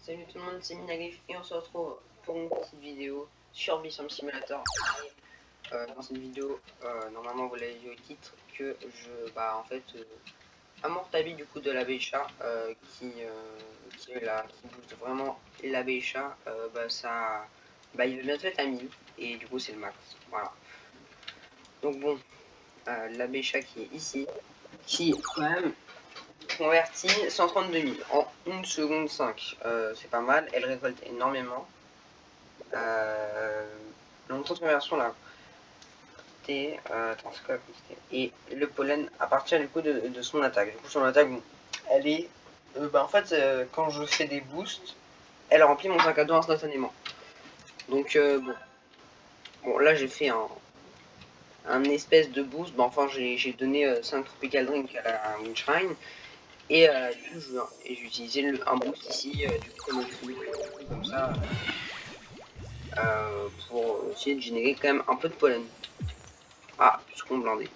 Salut tout le monde, c'est Minagif et on se retrouve pour une petite vidéo sur Bison Simulator. Dans cette vidéo, normalement vous l'avez vu au titre, que en fait, Amortabi du coup de la Bécha, qui est là, qui booste vraiment la Bécha, il va bientôt être à 1000 et du coup c'est le max, voilà. Donc bon, la Bécha qui est ici, qui quand même convertit 132 000 en 1 seconde 5. C'est pas mal, elle récolte énormément. Le montant de conversion là, attends, c'est quoi la quantité? Et le pollen à partir du coup de son attaque. Du coup, son attaque, bon, elle est. En fait, quand je fais des boosts, elle remplit mon sac à dos instantanément. Donc, bon, là j'ai fait un espèce de boost. Enfin, j'ai donné 5 tropical drink à la Windshrine. Et du coup, j'ai utilisé un boost ici, du chrono trigger, comme ça, pour essayer de générer quand même un peu de pollen. Ah, second blindé.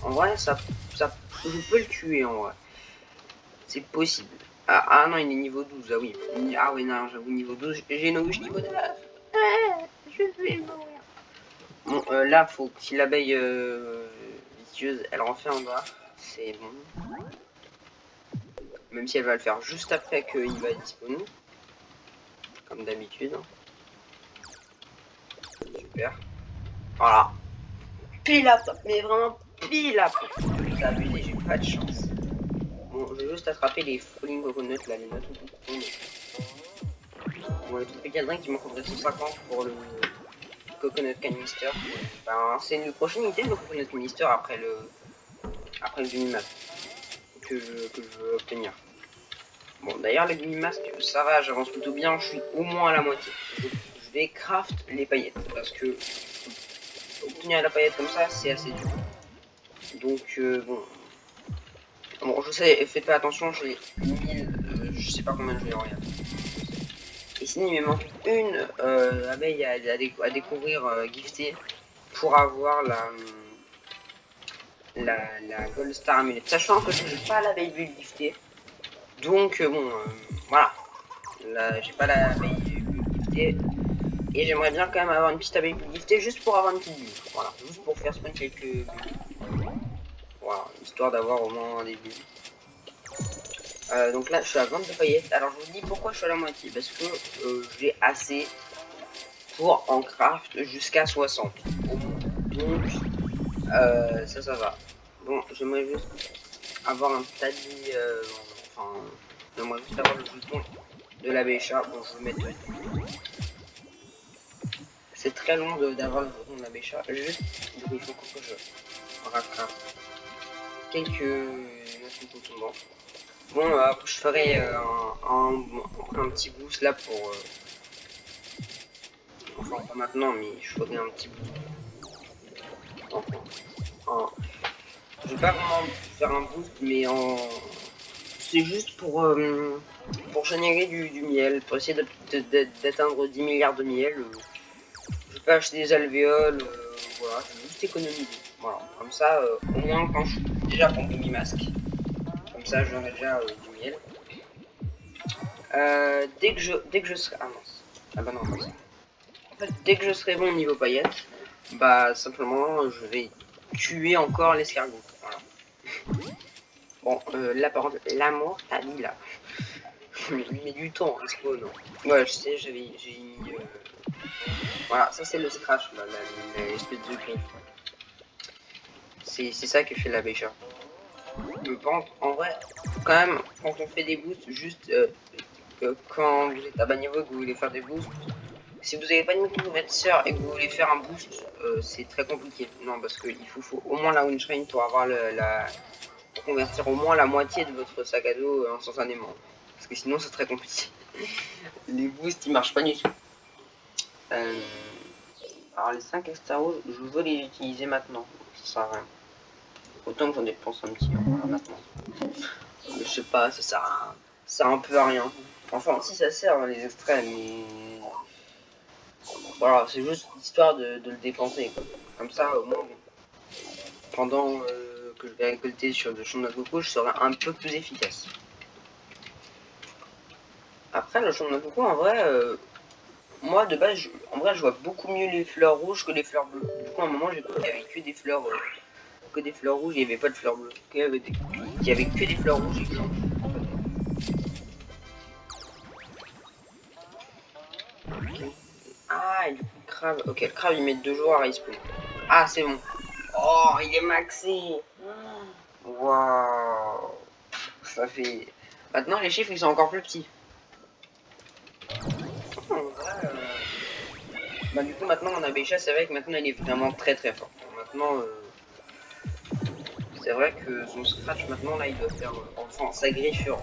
En vrai, je peux le tuer en vrai. C'est possible. Ah non, il est niveau 12, ah oui. Ah oui, non, j'avoue, niveau 12. J'ai une ouche niveau 9. Je vais mourir. Bon, là, faut que si l'abeille vicieuse, elle refait un bas, c'est bon. Même si elle va le faire juste après qu'il va disponible. Comme d'habitude. Super. Voilà. Pile à mais vraiment pile à vous abusez, j'ai pas de chance. Bon, je vais juste attraper les falling coconuts là, les notes au bout. Bon, le tropical drink, il m'en faudrait 150 pour le coconut canister. C'est le prochain item, le coconut canister après le demi-masque que je veux obtenir. Bon, d'ailleurs, le demi-masque, ça va, j'avance plutôt bien, je suis au moins à la moitié. Je vais craft les paillettes parce que obtenir la paillette comme ça, c'est assez dur. Donc, bon, je sais, faites pas attention, j'ai 1000, je sais pas combien je vais en regarder. Et sinon, il me manque une abeille à découvrir giftée pour avoir la Gold Star Amulet. Sachant que je n'ai pas l'abeille bulle giftée. Donc, voilà. Là, j'ai pas l'abeille bulle giftée. Et j'aimerais bien quand même avoir une petite abeille bulle giftée juste pour avoir une petite bulle. Voilà, juste pour faire spawn quelques bulles. Voilà, histoire d'avoir au moins des bulles. Donc là, je suis à 22 paillettes. Alors, je vous dis pourquoi je suis à la moitié. Parce que j'ai assez pour en craft jusqu'à 60. Donc, ça va. Bon, j'aimerais juste avoir un talis, j'aimerais juste avoir le jeton de la Bécha. Bon, je vais mettre. C'est très long d'avoir le jeton de la Bécha. Juste, il faut que je rattrape quelques. Bon, après, je ferai un petit boost là pour. Enfin, pas maintenant, mais je ferai un petit boost. Je vais pas vraiment faire un boost, mais c'est juste pour générer du miel, pour essayer d'atteindre 10 milliards de miel. Je peux acheter des alvéoles, voilà, je vais juste économiser. Voilà, comme ça, au moins quand je suis déjà pour demi-masque, comme ça j'aurai déjà du miel. Dès que je serai. Ah mince. Ah bah non, pas ça. En fait, dès que je serai bon au niveau paillettes, simplement je vais tuer encore l'escargot. Voilà. Bon, là par contre, l'amour, t'as mis là. Il met du temps à spawn. Ouais, je sais, j'ai mis. Voilà, ça c'est le scratch, l'espèce de griffe. C'est ça que fait la Bécha. En vrai, quand même, quand on fait des boosts, juste quand vous êtes à bas niveau et que vous voulez faire des boosts, si vous n'avez pas de micro-convertisseur et que vous voulez faire un boost, c'est très compliqué. Non, parce qu'il faut au moins la Windshrine pour avoir pour convertir au moins la moitié de votre sac à dos instantanément. Parce que sinon, c'est très compliqué. Les boosts, ils marchent pas du tout. Alors, les 5 extra-roses, je veux les utiliser maintenant. Ça sert à rien. Autant que j'en dépense un petit maintenant. Je sais pas, ça sert un peu à rien. Enfin, si ça sert les extraits, mais voilà, c'est juste histoire de le dépenser, quoi. Comme ça, au moins, pendant que je vais récolter sur le champ de coco, je serai un peu plus efficace. Après, le champ de coco, en vrai, moi de base, en vrai, je vois beaucoup mieux les fleurs rouges que les fleurs bleues. Du coup, à un moment, j'ai cru qu'il y avait que des fleurs rouges, il n'y avait pas de fleurs bleues. Il y avait que des fleurs rouges et blanches. Ah, et du coup, le crabe. Ok, le crabe, il met 2 jours à respawn. Ah, c'est bon. Oh, il est maxé. Waouh. Ça fait. Maintenant, les chiffres, ils sont encore plus petits. En vrai, bah, du coup, maintenant, on a Bécha, c'est vrai que maintenant, il est vraiment très très fort. Maintenant, c'est vrai que son scratch, maintenant, là, il doit faire. Enfin, sa griffure.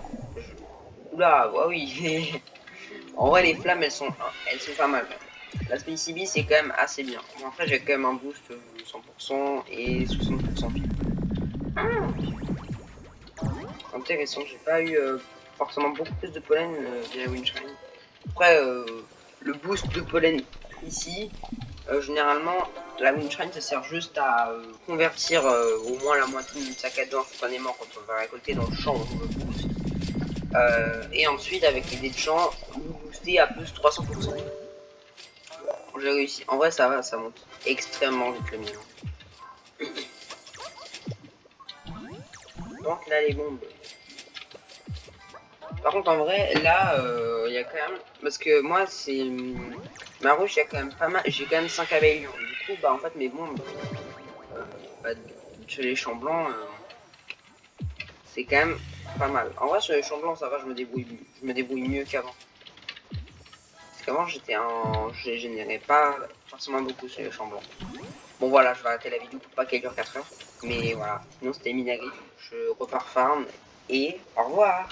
Oula, bah oui. En vrai, les flammes, elles sont pas mal. La Space CB, c'est quand même assez bien. Bon, après, j'ai quand même un boost 100% et 60% pile. Intéressant, j'ai pas eu forcément beaucoup plus de pollen via Windshine. Après, le boost de pollen ici, généralement, la Windshine, ça sert juste à convertir au moins la moitié d'une sac à dos instantanément quand on va récolter dans le champ où on veut boost. Et ensuite, avec les dés de champ, vous boostez à plus 300%. J'ai réussi. En vrai, ça va, ça monte extrêmement vite le mien. Donc là, les bombes. Par contre, en vrai, là, il y a quand même. Parce que moi, c'est. Ma ruche, il y a quand même pas mal. J'ai quand même 5 abeilles. Du coup, bah, en fait, mes bombes. Bah, chez les champs blancs, c'est quand même pas mal. En vrai, sur les champs blancs, ça va, je me débrouille mieux qu'avant. Parce qu'avant, je générais pas forcément beaucoup sur les champs blancs. Bon, voilà, je vais arrêter la vidéo pour pas qu'elle dure 4 heures. Mais voilà, sinon, c'était Minari. Je repars farm. Et au revoir!